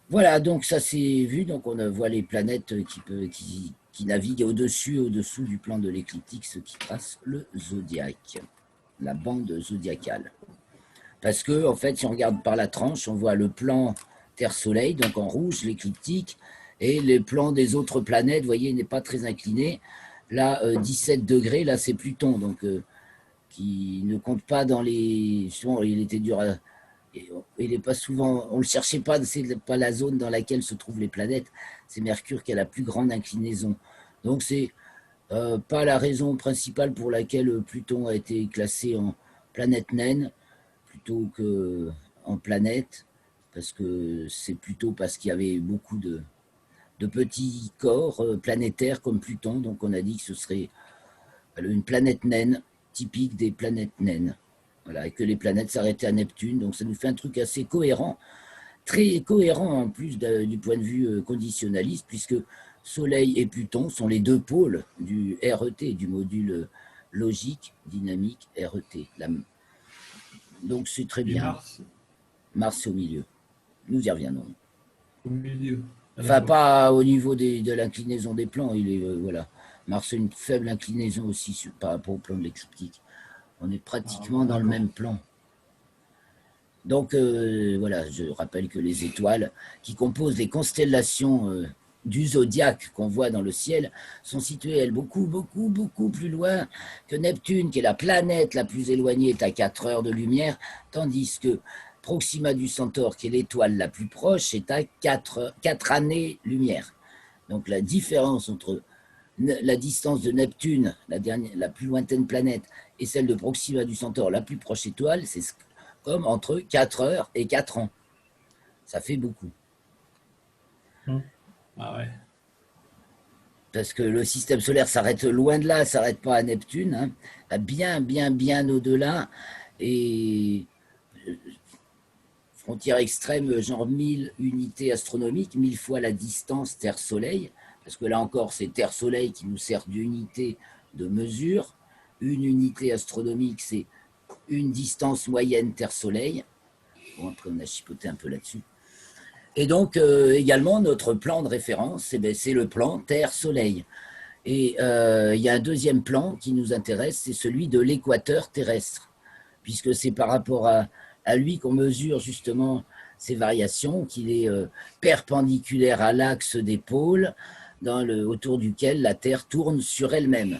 Voilà, donc ça c'est vu, donc on voit les planètes qui naviguent au-dessus, au-dessous du plan de l'écliptique, ce qui trace le zodiaque, la bande zodiacale. Parce que, en fait, si on regarde par la tranche, on voit le plan Terre-Soleil, donc en rouge, l'écliptique, et les plans des autres planètes, vous voyez, n'est pas très incliné. Là, 17 degrés, là c'est Pluton, donc qui ne compte pas dans les. Souvent, il était dur à. Il n'est pas souvent. On ne le cherchait pas, c'est pas la zone dans laquelle se trouvent les planètes. C'est Mercure qui a la plus grande inclinaison. Donc, c'est pas la raison principale pour laquelle Pluton a été classé en planète naine plutôt qu'en planète, parce que c'est plutôt parce qu'il y avait beaucoup de petits corps planétaires comme Pluton, donc on a dit que ce serait une planète naine, typique des planètes naines. Voilà, et que les planètes s'arrêtaient à Neptune, donc ça nous fait un truc assez cohérent, très cohérent en plus du point de vue conditionnaliste, puisque Soleil et Pluton sont les deux pôles du RET, du module logique, dynamique, RET. Donc c'est très Et bien. Mars Mars c'est au milieu. Nous y reviendrons. au milieu. Ah, Enfin, d'accord. pas au niveau de l'inclinaison des plans. Il est, voilà. Mars a une faible inclinaison aussi par rapport au plan de l'écliptique. On est Ah, pratiquement dans le d'accord. même plan. Donc voilà, je rappelle que les étoiles qui composent les constellations du zodiaque qu'on voit dans le ciel sont situées, elles, beaucoup, beaucoup, beaucoup plus loin que Neptune, qui est la planète la plus éloignée, est à 4 heures de lumière, tandis que Proxima du Centaure, qui est l'étoile la plus proche, est à 4 années-lumière. Donc la différence entre la distance de Neptune, la plus lointaine planète, et celle de Proxima du Centaure, la plus proche étoile, c'est comme entre 4 heures et 4 ans. Ça fait beaucoup. Ah ouais. Parce que le système solaire s'arrête loin de là, s'arrête pas à Neptune, hein, bien, bien, bien au-delà. Et frontière extrême, genre 1000 unités astronomiques, 1000 fois la distance Terre-Soleil, parce que là encore, c'est Terre-Soleil qui nous sert d'unité de mesure. Une unité astronomique, c'est une distance moyenne Terre-Soleil. Bon, après, on a chipoté un peu là-dessus. Et donc, également, notre plan de référence, c'est le plan Terre-Soleil. Et il y a un deuxième plan qui nous intéresse, c'est celui de l'équateur terrestre, puisque c'est par rapport à lui qu'on mesure justement ces variations, qu'il est perpendiculaire à l'axe des pôles, autour duquel la Terre tourne sur elle-même.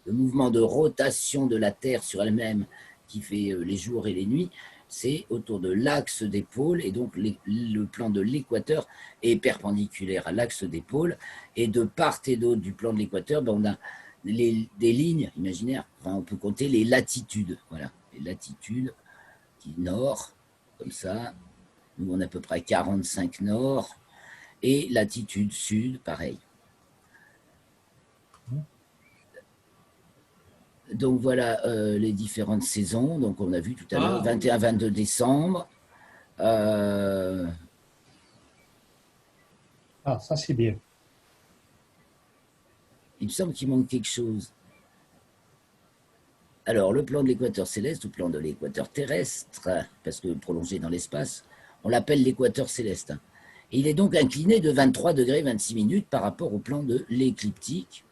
Le mouvement de rotation de la Terre sur elle-même qui fait les jours et les nuits, c'est autour de l'axe des pôles, et donc le plan de l'équateur est perpendiculaire à l'axe des pôles, et de part et d'autre du plan de l'équateur, ben on a des lignes imaginaires, enfin, on peut compter les latitudes, voilà, les latitudes qui nord, comme ça, nous on a à peu près 45 nord, et latitude sud, pareil. Donc voilà les différentes saisons. Donc on a vu tout à l'heure, Ah, 21-22 décembre. Euh, Ah, ça c'est bien. il me semble qu'il manque quelque chose. Alors le plan de l'équateur céleste ou plan de l'équateur terrestre, parce que prolongé dans l'espace, on l'appelle l'équateur céleste. Et il est donc incliné de 23 degrés 26 minutes par rapport au plan de l'écliptique,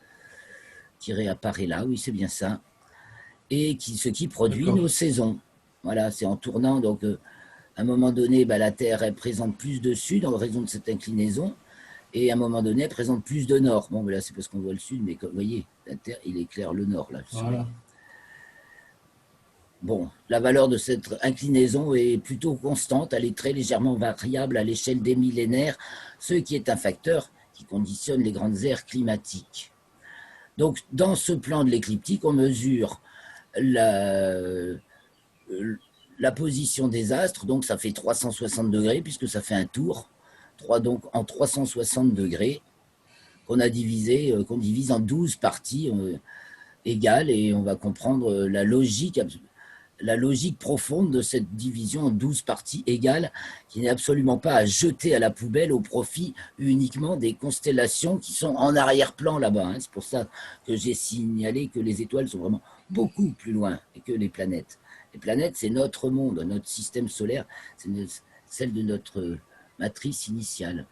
qui réapparaît là, oui c'est bien ça, et ce qui produit d'accord. nos saisons. Voilà, c'est en tournant, donc à un moment donné, bah, la Terre elle présente plus de sud en raison de cette inclinaison, et à un moment donné, elle présente plus de nord. Bon, là, c'est parce qu'on voit le sud, mais comme vous voyez, la Terre, il éclaire le nord, là, le soleil. Voilà. Bon, la valeur de cette inclinaison est plutôt constante, elle est très légèrement variable à l'échelle des millénaires, ce qui est un facteur qui conditionne les grandes aires climatiques. Donc, dans ce plan de l'écliptique, on mesure la, la position des astres, donc ça fait 360 degrés, puisque ça fait un tour, donc en 360 degrés, qu'on divise en 12 parties égales, et on va comprendre la logique profonde de cette division en 12 parties égales, qui n'est absolument pas à jeter à la poubelle au profit uniquement des constellations qui sont en arrière-plan là-bas, hein. C'est pour ça que j'ai signalé que les étoiles sont vraiment beaucoup plus loin que les planètes. Les planètes, c'est notre monde, notre système solaire, c'est celle de notre matrice initiale.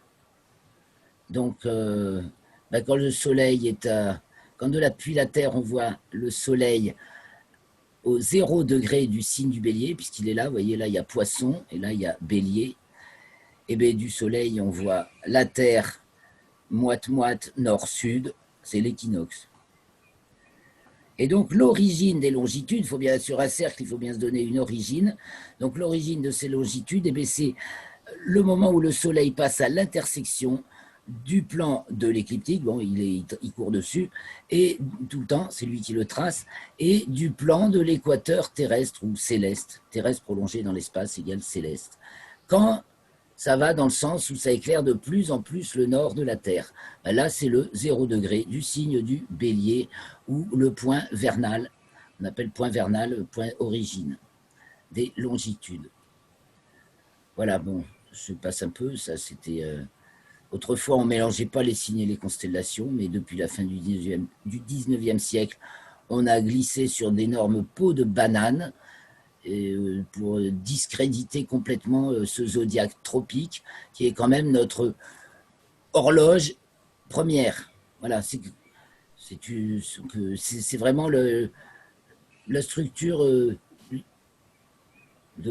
Donc, quand le Soleil est à... Quand depuis la Terre, on voit le Soleil au 0 degré du signe du Bélier, puisqu'il est là, vous voyez, là, il y a Poisson, et là, il y a Bélier. Et bien, du Soleil, on voit la Terre moite-moite, nord-sud, c'est l'équinoxe. Et donc, l'origine des longitudes, il faut bien, sur un cercle, il faut bien se donner une origine. Donc, l'origine de ces longitudes, eh c'est le moment où le Soleil passe à l'intersection du plan de l'écliptique, bon, il court dessus, et tout le temps, c'est lui qui le trace, et du plan de l'équateur terrestre ou céleste, terrestre prolongé dans l'espace égale céleste. Quand ça va dans le sens où ça éclaire de plus en plus le nord de la Terre. Là, c'est le 0 degré du signe du Bélier ou le point vernal. On appelle point vernal, point origine des longitudes. Voilà, bon, je passe un peu, ça c'était... Autrefois, on ne mélangeait pas les signes et les constellations, mais depuis la fin du 19e siècle, on a glissé sur d'énormes pots de bananes pour discréditer complètement ce zodiaque tropique, qui est quand même notre horloge première. Voilà, c'est vraiment la structure de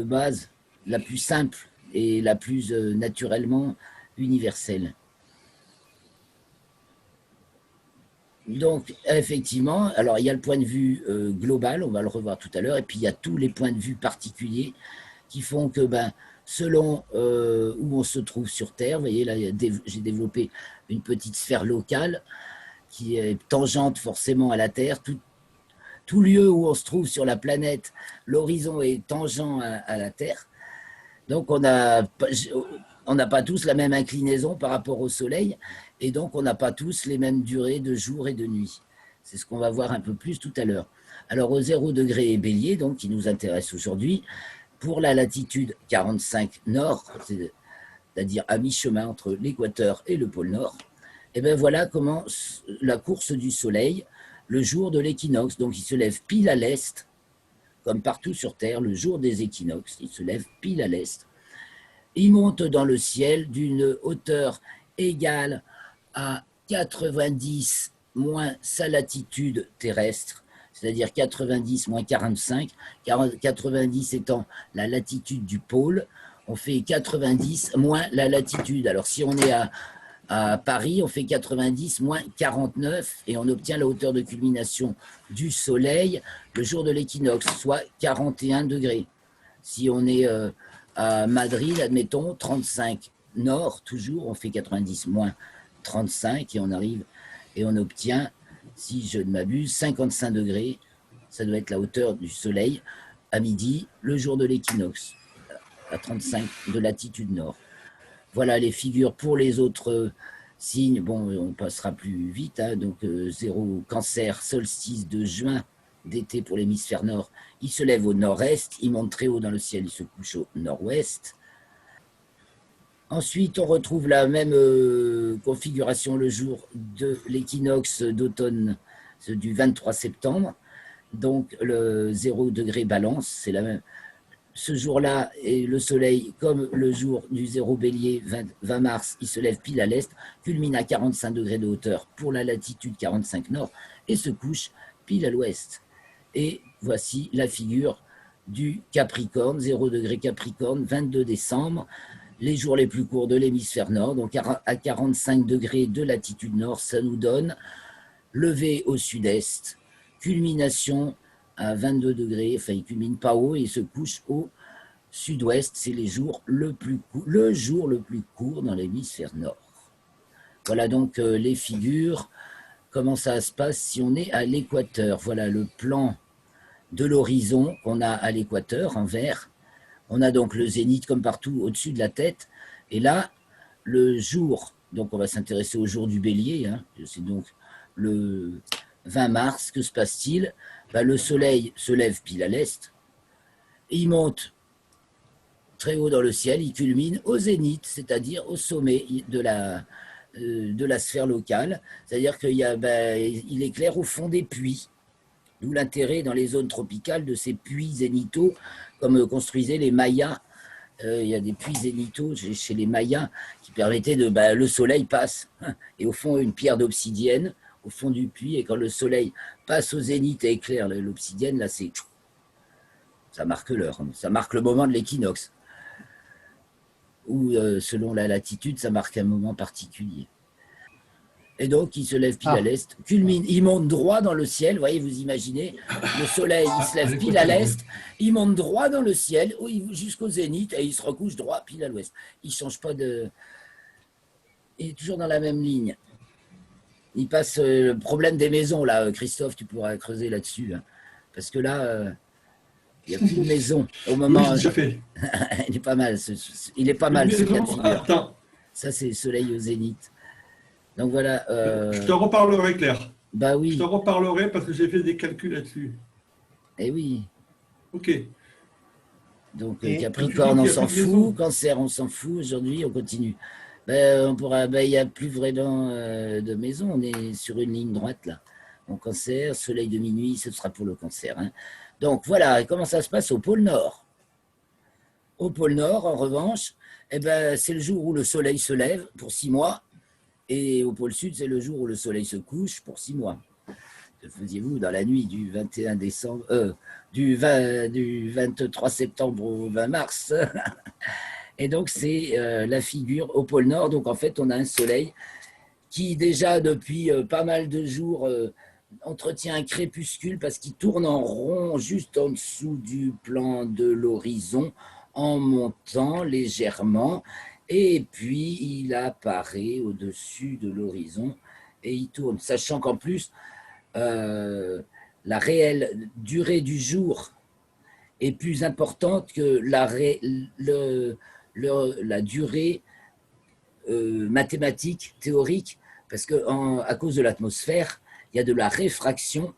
base la plus simple et la plus naturellement universelle. Donc, effectivement, alors il y a le point de vue global, on va le revoir tout à l'heure, et puis il y a tous les points de vue particuliers qui font que, selon où on se trouve sur Terre, vous voyez, là, j'ai développé une petite sphère locale qui est tangente forcément à la Terre. Tout lieu où on se trouve sur la planète, l'horizon est tangent à la Terre. Donc, on n'a pas tous la même inclinaison par rapport au Soleil, et donc on n'a pas tous les mêmes durées de jour et de nuit. C'est ce qu'on va voir un peu plus tout à l'heure. Alors, au 0 degré Bélier, donc, qui nous intéresse aujourd'hui, pour la latitude 45 nord, c'est-à-dire à mi-chemin entre l'équateur et le pôle nord, et bien voilà comment la course du Soleil, le jour de l'équinoxe, donc il se lève pile à l'est, comme partout sur Terre, le jour des équinoxes, il se lève pile à l'est. Il monte dans le ciel d'une hauteur égale à 90 moins sa latitude terrestre, c'est-à-dire 90 moins 45, 90 étant la latitude du pôle, on fait 90 moins la latitude. Alors si on est à Paris, on fait 90 moins 49 et on obtient la hauteur de culmination du Soleil le jour de l'équinoxe, soit 41 degrés. Si on est à Madrid, admettons, 35 nord, toujours, on fait 90 moins 35 et on arrive et on obtient, si je ne m'abuse, 55 degrés. Ça doit être la hauteur du Soleil à midi, le jour de l'équinoxe, à 35 de latitude nord. Voilà les figures pour les autres signes. Bon, on passera plus vite. Hein, donc, 0 Cancer, solstice de juin d'été pour l'hémisphère nord. Il se lève au nord-est, il monte très haut dans le ciel, il se couche au nord-ouest. Ensuite, on retrouve la même configuration le jour de l'équinoxe d'automne du 23 septembre. Donc, le 0 degré balance, c'est la même. Ce jour-là, et le soleil, comme le jour du 0 bélier, 20 mars, il se lève pile à l'est, culmine à 45 degrés de hauteur pour la latitude 45 nord et se couche pile à l'ouest. Et voici la figure du Capricorne, 0 degré Capricorne, 22 décembre, les jours les plus courts de l'hémisphère nord, donc à 45 degrés de latitude nord, ça nous donne lever au sud-est, culmination à 22 degrés, enfin il culmine pas haut et il se couche au sud-ouest, c'est le jour le plus court dans l'hémisphère nord. Voilà donc les figures, comment ça se passe si on est à l'équateur. Voilà le plan de l'horizon qu'on a à l'équateur en vert. On a donc le zénith comme partout au-dessus de la tête, et là, le jour, donc on va s'intéresser au jour du bélier, hein, c'est donc le 20 mars, que se passe-t-il? Le soleil se lève pile à l'est, il monte très haut dans le ciel, il culmine au zénith, c'est-à-dire au sommet de la sphère locale, c'est-à-dire qu'il éclaire au fond des puits, d'où l'intérêt dans les zones tropicales de ces puits zénithaux, comme construisaient les Mayas il y a des puits zénithaux chez les Mayas qui permettaient de... le soleil passe, hein, et au fond, une pierre d'obsidienne au fond du puits, et quand le soleil passe au zénith et éclaire l'obsidienne, là, ça marque l'heure, hein, ça marque le moment de l'équinoxe. Ou selon la latitude, ça marque un moment particulier. Et donc, il se lève pile à l'est, culmine, il monte droit dans le ciel, vous voyez, vous imaginez, le soleil, il se lève pile à l'est, il monte droit dans le ciel, jusqu'au zénith, et il se recouche droit pile à l'ouest. Il ne change pas de... Il est toujours dans la même ligne. Il passe le problème des maisons, là, Christophe, tu pourras creuser là-dessus, hein, parce que là, il n'y a plus de maison au moment... Oui, j'ai déjà fait. Il est pas mal, il est pas mal, ce cas de figure. Attends. Ça, c'est le soleil au zénith. Donc voilà. Je te reparlerai, Claire. Bah oui. Je te reparlerai parce que j'ai fait des calculs là-dessus. Eh oui. Ok. Donc Capricorne, on s'en fout. Cancer, on s'en fout. Aujourd'hui, on continue. On pourra. Il n'y a plus vraiment de maison. On est sur une ligne droite là. En Cancer, soleil de minuit, ce sera pour le Cancer. Hein. Donc voilà. Et comment ça se passe au pôle Nord? Au pôle Nord, en revanche, c'est le jour où le soleil se lève pour 6 mois. Et au pôle Sud, c'est le jour où le soleil se couche pour 6 mois. Que faisiez-vous dans la nuit du 21 décembre, du 23 septembre au 20 mars? Et donc, c'est la figure au pôle Nord. Donc, en fait, on a un soleil qui, déjà, depuis pas mal de jours, entretient un crépuscule parce qu'il tourne en rond juste en dessous du plan de l'horizon en montant légèrement. Et puis, il apparaît au-dessus de l'horizon et il tourne, sachant qu'en plus, la réelle durée du jour est plus importante que la durée mathématique, théorique, parce qu'à cause de l'atmosphère, il y a de la réfraction,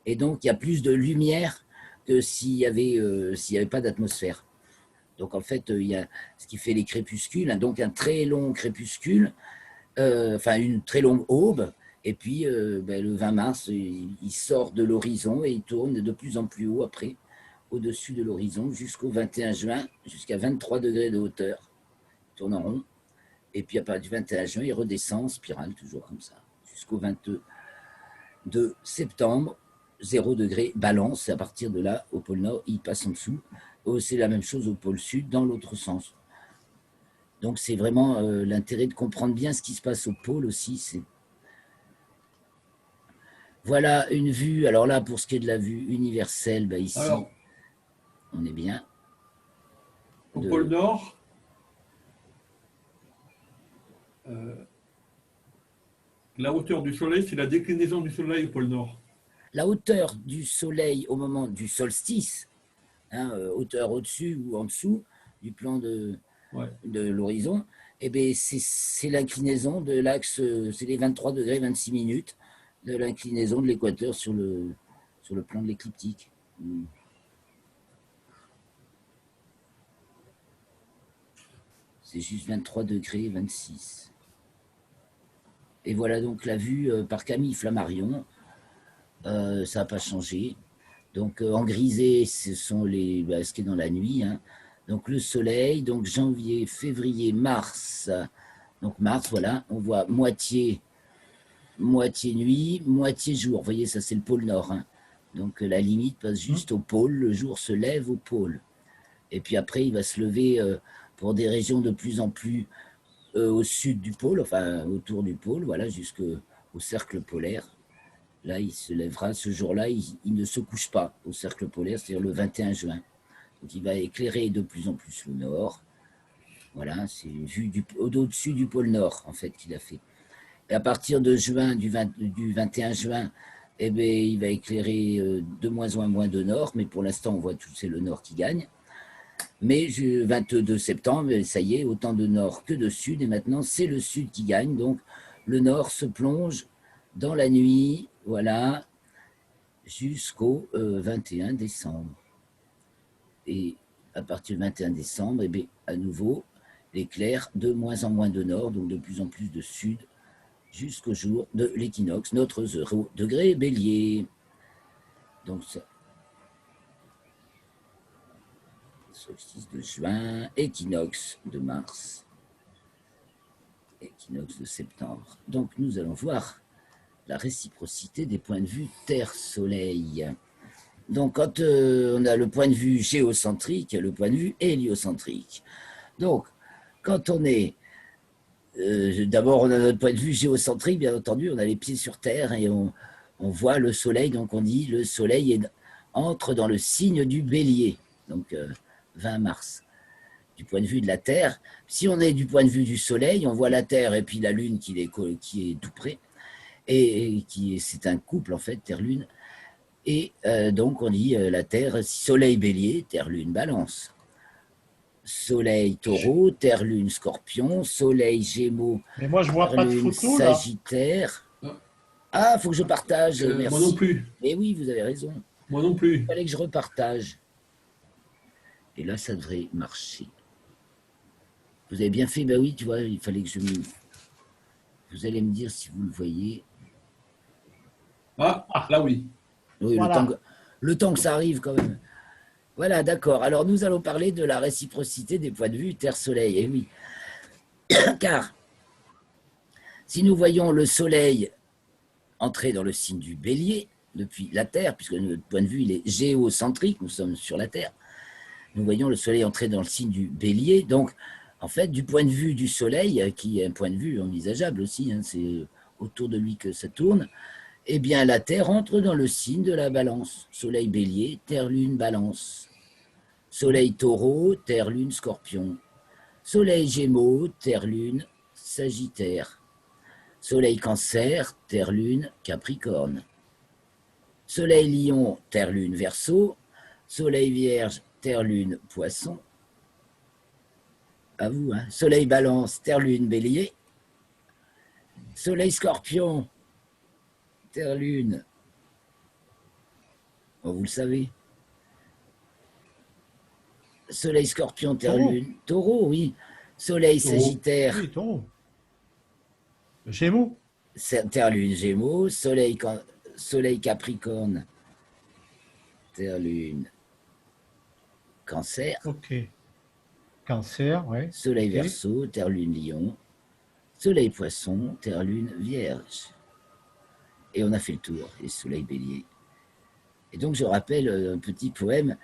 et donc il y a plus de lumière que s'il n'y avait pas d'atmosphère. Donc en fait, il y a ce qui fait les crépuscules, hein, donc un très long crépuscule, une très longue aube, et puis le 20 mars, il sort de l'horizon et il tourne de plus en plus haut après, au-dessus de l'horizon, jusqu'au 21 juin, jusqu'à 23 degrés de hauteur. Il tourne en rond, et puis à partir du 21 juin, il redescend en spirale, toujours comme ça, jusqu'au 22 septembre, 0 degré, balance, et à partir de là, au pôle Nord, il passe en dessous. C'est la même chose au pôle Sud, dans l'autre sens. Donc c'est vraiment l'intérêt de comprendre bien ce qui se passe au pôle aussi. Voilà une vue. Alors là, pour ce qui est de la vue universelle, ici, alors, on est bien. Au pôle Nord, la hauteur du Soleil, c'est la déclinaison du Soleil au pôle Nord. La hauteur du Soleil au moment du solstice, hein, hauteur au-dessus ou en dessous du plan de l'horizon, c'est l'inclinaison de l'axe, c'est les 23 degrés 26 minutes de l'inclinaison de l'équateur sur le plan de l'écliptique. C'est juste 23 degrés 26. Et voilà donc la vue par Camille Flammarion. Ça n'a pas changé. Donc en grisé, ce sont ce qui est dans la nuit. Hein. Donc le soleil, donc janvier, février, mars. Donc mars, voilà, on voit moitié nuit, moitié jour. Vous voyez, ça c'est le pôle Nord. Hein. Donc la limite passe juste au pôle, le jour se lève au pôle. Et puis après, il va se lever pour des régions de plus en plus au sud du pôle, enfin autour du pôle, voilà, jusqu'au cercle polaire. Là, il se lèvera ce jour-là, il ne se couche pas au cercle polaire, c'est-à-dire le 21 juin. Donc il va éclairer de plus en plus le nord. Voilà, c'est une vue au-dessus du pôle nord, en fait, qu'il a fait. Et à partir de juin, du 21 juin, il va éclairer de moins en moins de nord, mais pour l'instant, on voit tout, c'est le nord qui gagne. Mais le 22 septembre, ça y est, autant de nord que de sud, et maintenant, c'est le sud qui gagne. Donc, le nord se plonge dans la nuit, voilà, jusqu'au 21 décembre. Et à partir du 21 décembre, à nouveau, l'éclair de moins en moins de nord, donc de plus en plus de sud, jusqu'au jour de l'équinoxe, notre 0 degré bélier. Donc ça, Solstice de juin, équinoxe de mars, équinoxe de septembre. Donc nous allons voir la réciprocité des points de vue Terre-Soleil. Donc quand on a le point de vue géocentrique, le point de vue héliocentrique. Donc quand on est d'abord, on a notre point de vue géocentrique, bien entendu, on a les pieds sur Terre et on voit le Soleil, donc on dit le Soleil entre dans le signe du Bélier, donc 20 mars. Du point de vue de la Terre, si on est du point de vue du Soleil, on voit la Terre et puis la Lune qui est tout près, et c'est un couple en fait, Terre-Lune, et donc on dit la Terre, Soleil-Bélier, Terre-Lune, Balance. Soleil Taureau, Terre Lune Scorpion, Soleil Gémeaux, Mais moi, je vois Terre pas de Lune photo, là. Sagittaire. Ah, faut que je partage, merci. Moi non plus. Mais oui, vous avez raison. Moi non plus. Il fallait que je repartage. Et là, ça devrait marcher. Vous avez bien fait, ben oui, tu vois, il fallait que je me... Vous allez me dire si vous le voyez. Ah, là oui. Oui, Voilà. le temps que ça arrive quand même. Voilà, d'accord. Alors, nous allons parler de la réciprocité des points de vue Terre-Soleil. Et oui, car si nous voyons le Soleil entrer dans le signe du Bélier depuis la Terre, puisque notre point de vue il est géocentrique, nous sommes sur la Terre, nous voyons le Soleil entrer dans le signe du Bélier. Donc, en fait, du point de vue du Soleil, qui est un point de vue envisageable aussi, hein, c'est autour de lui que ça tourne, eh bien, la Terre entre dans le signe de la Balance. Soleil Bélier, Terre Lune Balance. Soleil Taureau, Terre Lune Scorpion. Soleil Gémeaux, Terre Lune Sagittaire. Soleil Cancer, Terre Lune Capricorne. Soleil Lion, Terre Lune Verseau. Soleil Vierge, Terre Lune Poisson. À vous, hein. Soleil Balance, Terre Lune Bélier. Soleil Scorpion, Terre Lune. Oh, vous le savez. Soleil Scorpion, Terre Taureau. Lune. Taureau, oui. Soleil Taureau. Sagittaire. Oui, taureau. Gémeaux. Terre Lune Gémeaux. Soleil Capricorne. Terre Lune Cancer. Ok. Cancer, ouais. Soleil Ok. Verseau, Terre Lune Lion. Soleil Poisson, Terre Lune Vierge. Et on a fait le tour. Et Soleil Bélier. Et donc je rappelle un petit poème.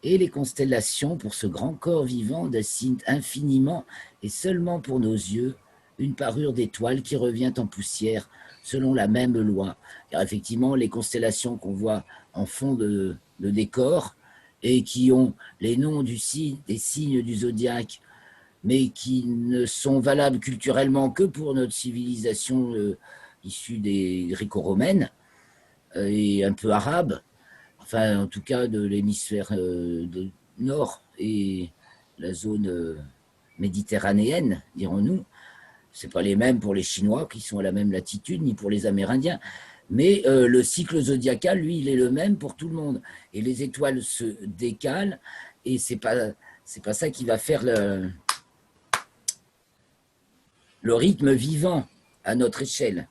Et les constellations pour ce grand corps vivant dessinent infiniment et seulement pour nos yeux une parure d'étoiles qui revient en poussière selon la même loi. Car effectivement, les constellations qu'on voit en fond de décor et qui ont les noms des signes du zodiaque, mais qui ne sont valables culturellement que pour notre civilisation issue des gréco-romaines et un peu arabe, enfin en tout cas de l'hémisphère nord et la zone méditerranéenne, dirons-nous. Ce n'est pas les mêmes pour les Chinois qui sont à la même latitude, ni pour les Amérindiens. Mais le cycle zodiacal, lui, il est le même pour tout le monde. Et les étoiles se décalent, et c'est pas ça qui va faire le rythme vivant à notre échelle.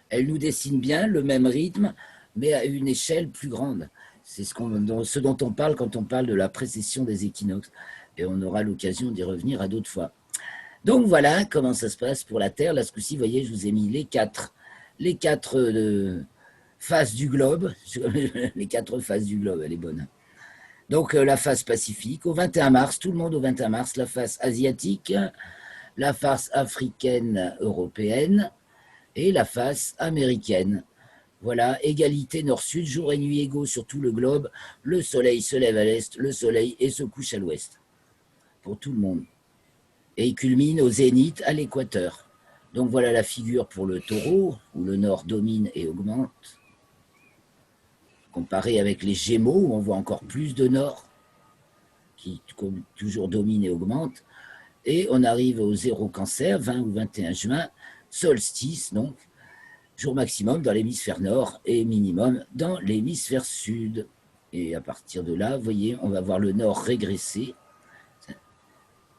Elle nous dessine bien le même rythme, mais à une échelle plus grande. C'est ce dont on parle quand on parle de la précession des équinoxes. Et on aura l'occasion d'y revenir à d'autres fois. Donc voilà comment ça se passe pour la Terre. Là, ce coup-ci, vous voyez, je vous ai mis les quatre faces du globe. Les quatre faces du globe, elle est bonne. Donc la face pacifique au 21 mars, tout le monde au 21 mars, la face asiatique, la face africaine européenne et la face américaine. Voilà, égalité nord-sud, jour et nuit égaux sur tout le globe. Le soleil se lève à l'est, le soleil et se couche à l'ouest. Pour tout le monde. Et il culmine au zénith à l'équateur. Donc voilà la figure pour le taureau, où le nord domine et augmente. Comparé avec les gémeaux, où on voit encore plus de nord, qui toujours domine et augmente. Et on arrive au zéro cancer, 20 ou 21 juin, solstice donc, jour maximum dans l'hémisphère nord et minimum dans l'hémisphère sud. Et à partir de là, vous voyez, on va voir le nord régresser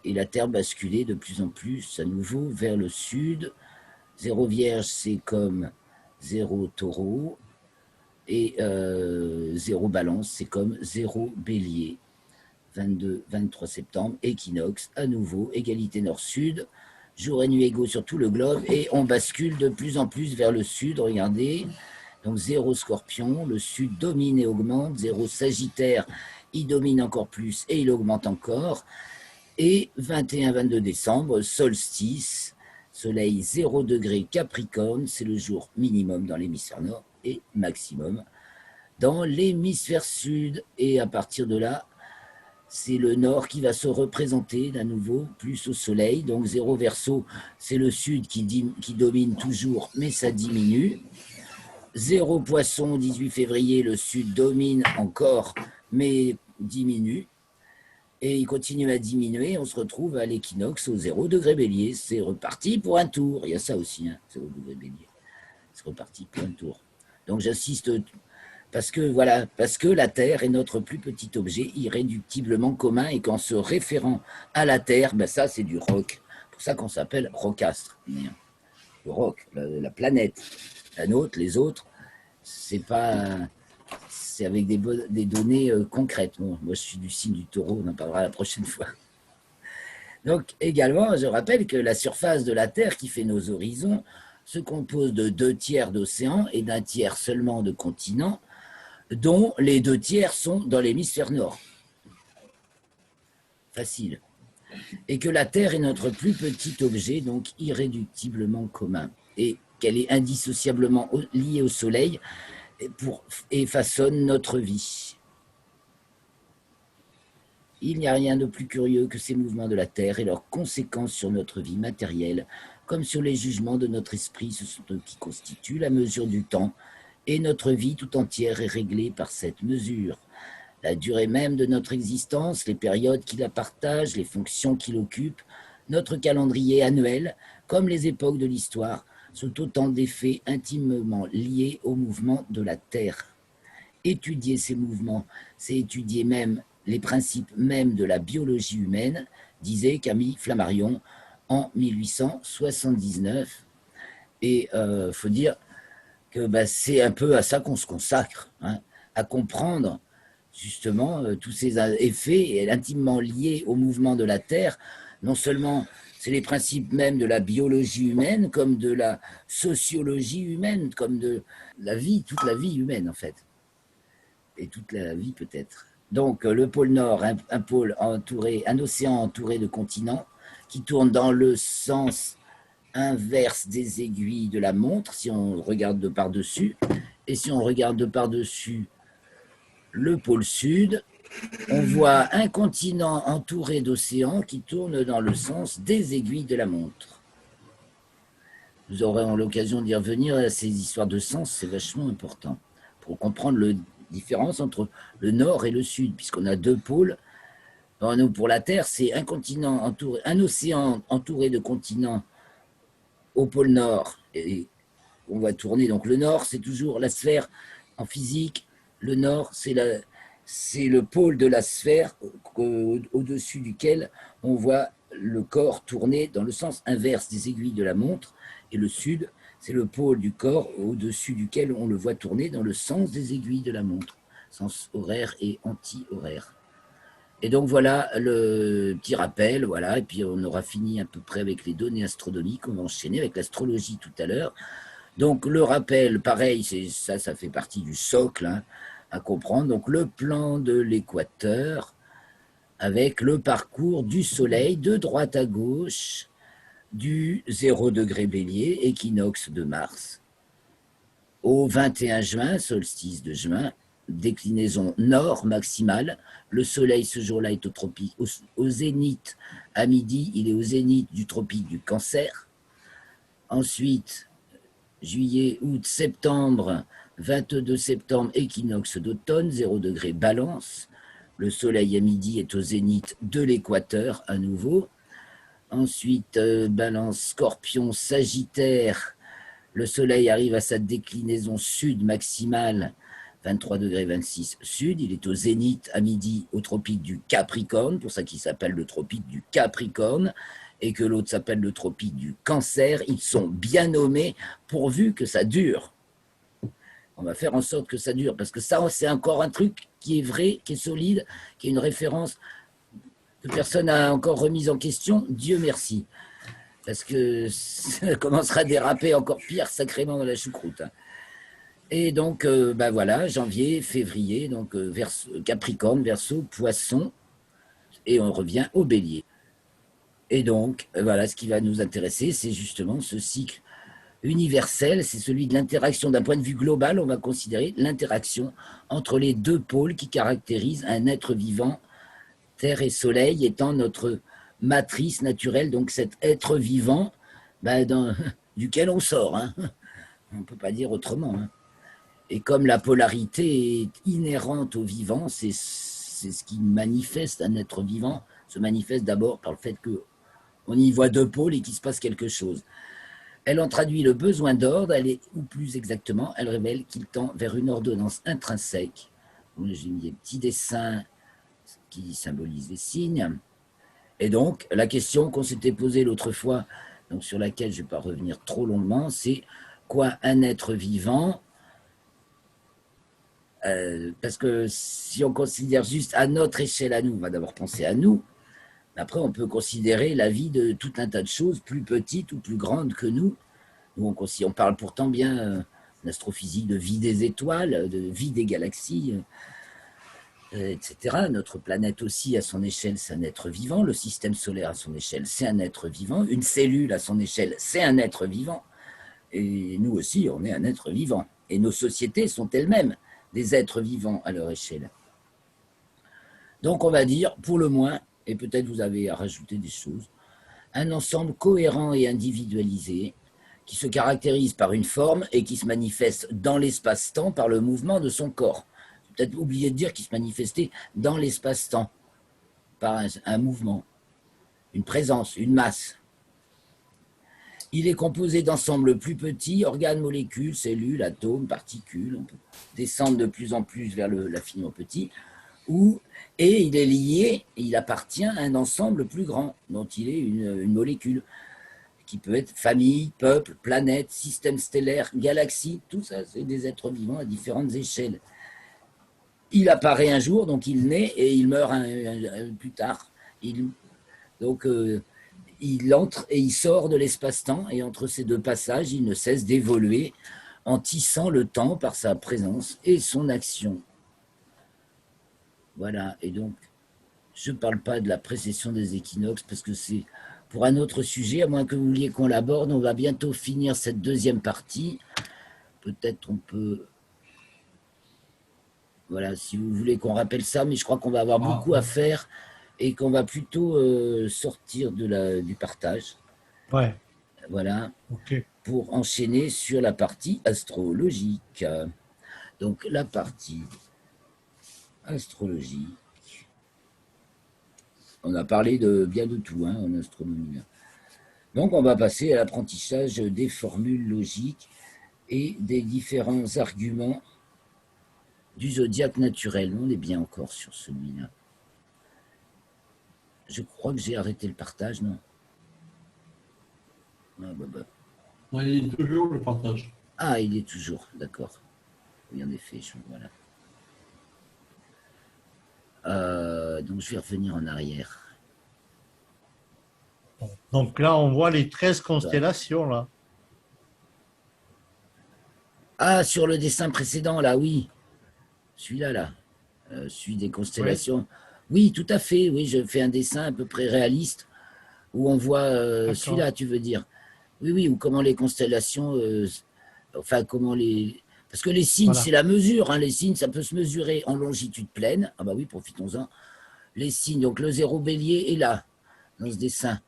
et la Terre basculer de plus en plus à nouveau vers le sud. Zéro vierge, c'est comme zéro taureau. Et zéro balance, c'est comme zéro bélier. 22-23 septembre, équinoxe, à nouveau, égalité nord-sud, jour et nuit égaux sur tout le globe, et on bascule de plus en plus vers le sud, regardez, donc 0 Scorpion, le sud domine et augmente, 0 Sagittaire, il domine encore plus et il augmente encore, et 21-22 décembre, solstice, soleil 0 degré Capricorne, c'est le jour minimum dans l'hémisphère nord et maximum dans l'hémisphère sud, et à partir de là, c'est le nord qui va se représenter à nouveau, plus au soleil. Donc 0 Verseau, c'est le sud qui domine toujours, mais ça diminue. 0 Poisson, 18 février, le sud domine encore, mais diminue. Et il continue à diminuer, on se retrouve à l'équinoxe au 0 degré Bélier. C'est reparti pour un tour. Il y a ça aussi, 0 degré Bélier. C'est reparti pour un tour. Donc j'insiste... Parce que la Terre est notre plus petit objet irréductiblement commun, et qu'en se référant à la Terre, ça c'est du roc. C'est pour ça qu'on s'appelle rockastre. Le roc, la planète, la nôtre, les autres, c'est avec des données concrètes. Bon, moi je suis du signe du Taureau, on en parlera la prochaine fois. Donc également, je rappelle que la surface de la Terre qui fait nos horizons se compose de 2 tiers d'océans et d'1 tiers seulement de continents, dont les 2 tiers sont dans l'hémisphère nord. Facile. Et que la Terre est notre plus petit objet, donc irréductiblement commun, et qu'elle est indissociablement liée au Soleil et façonne notre vie. Il n'y a rien de plus curieux que ces mouvements de la Terre et leurs conséquences sur notre vie matérielle, comme sur les jugements de notre esprit, ce sont eux qui constituent la mesure du temps, et notre vie tout entière est réglée par cette mesure. La durée même de notre existence, les périodes qui la partagent, les fonctions qui l'occupent, notre calendrier annuel, comme les époques de l'histoire, sont autant d'effets intimement liés au mouvement de la Terre. Étudier ces mouvements, c'est étudier même les principes même de la biologie humaine, disait Camille Flammarion en 1879. Et faut dire que c'est un peu à ça qu'on se consacre, à comprendre justement tous ces effets intimement liés au mouvement de la Terre. Non seulement c'est les principes même de la biologie humaine, comme de la sociologie humaine, comme de la vie, toute la vie humaine en fait, et toute la vie peut-être. Donc le pôle Nord, un océan entouré de continents qui tournent dans le sens inverse des aiguilles de la montre, si on regarde de par-dessus. Et si on regarde de par-dessus le pôle Sud, on voit un continent entouré d'océans qui tournent dans le sens des aiguilles de la montre. Nous aurons l'occasion d'y revenir à ces histoires de sens, c'est vachement important, pour comprendre la différence entre le Nord et le Sud, puisqu'on a 2 pôles. Pour la Terre, c'est un océan entouré de continents au pôle Nord, et on va tourner. Donc le Nord, c'est toujours la sphère en physique. Le Nord, c'est le pôle de la sphère au-dessus duquel on voit le corps tourner dans le sens inverse des aiguilles de la montre. Et le Sud, c'est le pôle du corps au-dessus duquel on le voit tourner dans le sens des aiguilles de la montre, sens horaire et anti-horaire. Et donc voilà le petit rappel, voilà, et puis on aura fini à peu près avec les données astronomiques, on va enchaîner avec l'astrologie tout à l'heure. Donc le rappel, pareil, ça fait partie du socle à comprendre. Donc le plan de l'équateur avec le parcours du soleil de droite à gauche, du 0 degré Bélier, équinoxe de Mars, au 21 juin, solstice de juin, déclinaison nord maximale. Le soleil ce jour-là est au zénith à midi, il est au zénith du tropique du Cancer. Ensuite, juillet, août, septembre, 22 septembre, équinoxe d'automne, 0 degré Balance. Le soleil à midi est au zénith de l'équateur à nouveau. Ensuite, Balance, Scorpion, Sagittaire. Le soleil arrive à sa déclinaison sud maximale, 23 degrés 26 sud. Il est au zénith à midi au tropique du Capricorne, pour ça qu'il s'appelle le tropique du Capricorne, et que l'autre s'appelle le tropique du Cancer. Ils sont bien nommés pourvu que ça dure. On va faire en sorte que ça dure, parce que ça, c'est encore un truc qui est vrai, qui est solide, qui est une référence que personne n'a encore remise en question, Dieu merci. Parce que ça commencera à déraper encore pire sacrément dans la choucroute. Et donc, ben voilà, janvier, février, donc Capricorne, Verseau, Poisson, et on revient au Bélier. Et donc, voilà, ce qui va nous intéresser, c'est justement ce cycle universel, c'est celui de l'interaction d'un point de vue global, on va considérer l'interaction entre les deux pôles qui caractérisent un être vivant, Terre et Soleil étant notre matrice naturelle, donc cet être vivant duquel on sort. Hein. On ne peut pas dire autrement. Hein. Et comme la polarité est inhérente au vivant, c'est ce qui manifeste un être vivant, se manifeste d'abord par le fait qu'on y voit deux pôles et qu'il se passe quelque chose. Elle en traduit le besoin d'ordre, ou plus exactement, elle révèle qu'il tend vers une ordonnance intrinsèque. J'ai mis des petits dessins qui symbolisent les signes. Et donc, la question qu'on s'était posée l'autre fois, donc sur laquelle je ne vais pas revenir trop longuement, c'est quoi un être vivant ? Parce que si on considère juste à notre échelle à nous, on va d'abord penser à nous, après on peut considérer la vie de tout un tas de choses plus petites ou plus grandes que nous. On parle pourtant bien d'astrophysique, de vie des étoiles, de vie des galaxies, etc. Notre planète aussi, à son échelle, c'est un être vivant. Le système solaire, à son échelle, c'est un être vivant. Une cellule, à son échelle, c'est un être vivant. Et nous aussi, on est un être vivant. Et nos sociétés sont elles-mêmes des êtres vivants à leur échelle. Donc, on va dire, pour le moins, et peut-être vous avez à rajouter des choses, un ensemble cohérent et individualisé qui se caractérise par une forme et qui se manifeste dans l'espace-temps par le mouvement de son corps. J'ai peut-être oublié de dire qu'il se manifestait dans l'espace-temps par un mouvement, une présence, une masse. Il est composé d'ensembles plus petits, organes, molécules, cellules, atomes, particules. On peut descendre de plus en plus vers l'infiniment petit. Et il est lié, il appartient à un ensemble plus grand, dont il est une molécule, qui peut être famille, peuple, planète, système stellaire, galaxie. Tout ça, c'est des êtres vivants à différentes échelles. Il apparaît un jour, donc il naît, et il meurt plus tard. Donc, il entre et il sort de l'espace-temps, et entre ces deux passages, il ne cesse d'évoluer en tissant le temps par sa présence et son action. Voilà, et donc, je ne parle pas de la précession des équinoxes, parce que c'est pour un autre sujet, à moins que vous vouliez qu'on l'aborde. On va bientôt finir cette deuxième partie. Peut-être on peut... Voilà, si vous voulez qu'on rappelle ça, mais je crois qu'on va avoir beaucoup à faire, et qu'on va plutôt sortir du partage. Ouais. Voilà, Ok. pour enchaîner sur la partie astrologique. Donc, la partie astrologique. On a parlé bien de tout en astronomie. Donc, on va passer à l'apprentissage des formules logiques et des différents arguments du zodiaque naturel. On est bien encore sur celui-là. Je crois que j'ai arrêté le partage, non? Non, il est toujours le partage. Ah, il est toujours, d'accord. Oui, en effet, voilà. Donc, je vais revenir en arrière. Donc là, on voit les 13 constellations, là. Ah, sur le dessin précédent, là, oui. Celui-là, là. Celui des constellations. Oui, tout à fait. Oui, je fais un dessin à peu près réaliste où on voit celui-là, tu veux dire. Oui, oui, ou comment les constellations... comment les... Parce que les signes, voilà. C'est la mesure. Les signes, ça peut se mesurer en longitude pleine. Ah bah oui, profitons-en. Les signes, donc le 0 bélier est là, dans ce dessin.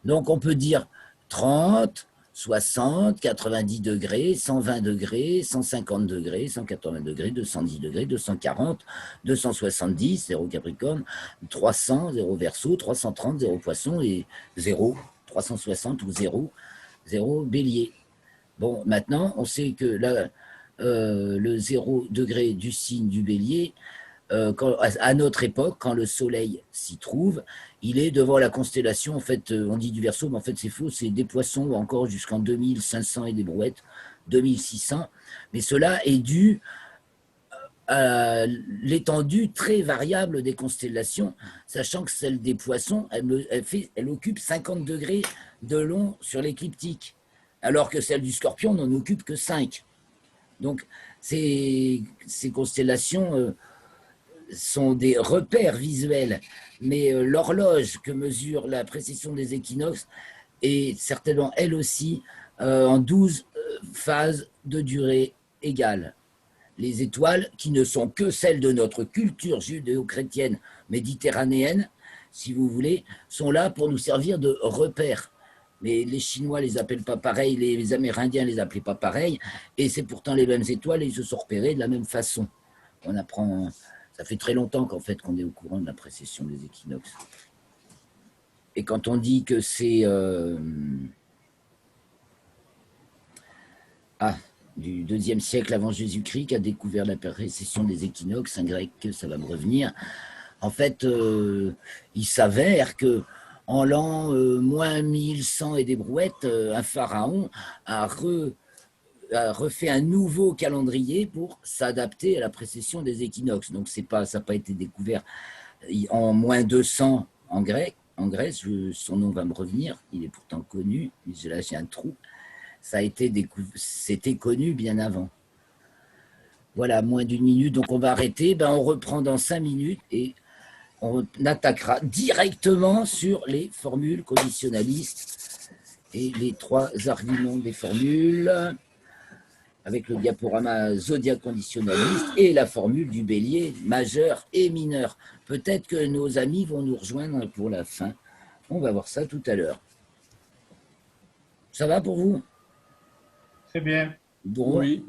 Donc on peut dire 30, 60, 90 degrés, 120 degrés, 150 degrés, 180 degrés, 210 degrés, 240, 270, 0 Capricorne, 300, 0 Verseau, 330, 0 Poisson et 0, 360 ou 0, 0 Bélier. Bon, maintenant, on sait que là, le 0 degré du signe du Bélier, à notre époque, quand le soleil s'y trouve, il est devant la constellation, en fait, on dit du Verseau, mais en fait c'est faux, c'est des Poissons, ou encore jusqu'en 2500 et des brouettes, 2600, mais cela est dû à l'étendue très variable des constellations, sachant que celle des poissons, elle occupe 50 degrés de long sur l'écliptique, alors que celle du scorpion n'en occupe que 5. Donc, ces constellations sont des repères visuels, mais l'horloge que mesure la précession des équinoxes est certainement, elle aussi, en 12 phases de durée égale. Les étoiles, qui ne sont que celles de notre culture judéo-chrétienne méditerranéenne, si vous voulez, sont là pour nous servir de repères. Mais les Chinois ne les appellent pas pareil, les Amérindiens ne les appelaient pas pareil, et c'est pourtant les mêmes étoiles et ils se sont repérés de la même façon. On apprend, ça fait très longtemps qu'en fait qu'on est au courant de la précession des équinoxes. Et quand on dit que c'est du IIe siècle avant Jésus-Christ qui a découvert la précession des équinoxes, un grec, ça va me revenir. En fait, il s'avère que en l'an moins 1100 et des brouettes, un pharaon a refait un nouveau calendrier pour s'adapter à la précession des équinoxes. Donc ça n'a pas été découvert en moins 200 en Grèce, son nom va me revenir, il est pourtant connu, là j'ai un trou. C'était connu bien avant. Voilà, moins d'une minute, donc on va arrêter. On reprend dans 5 minutes et on attaquera directement sur les formules conditionnalistes et les 3 arguments des formules avec le diaporama zodiaque conditionnaliste et la formule du bélier majeur et mineur. Peut-être que nos amis vont nous rejoindre pour la fin. On va voir ça tout à l'heure. Ça va pour vous? C'est bien. Bon. Oui.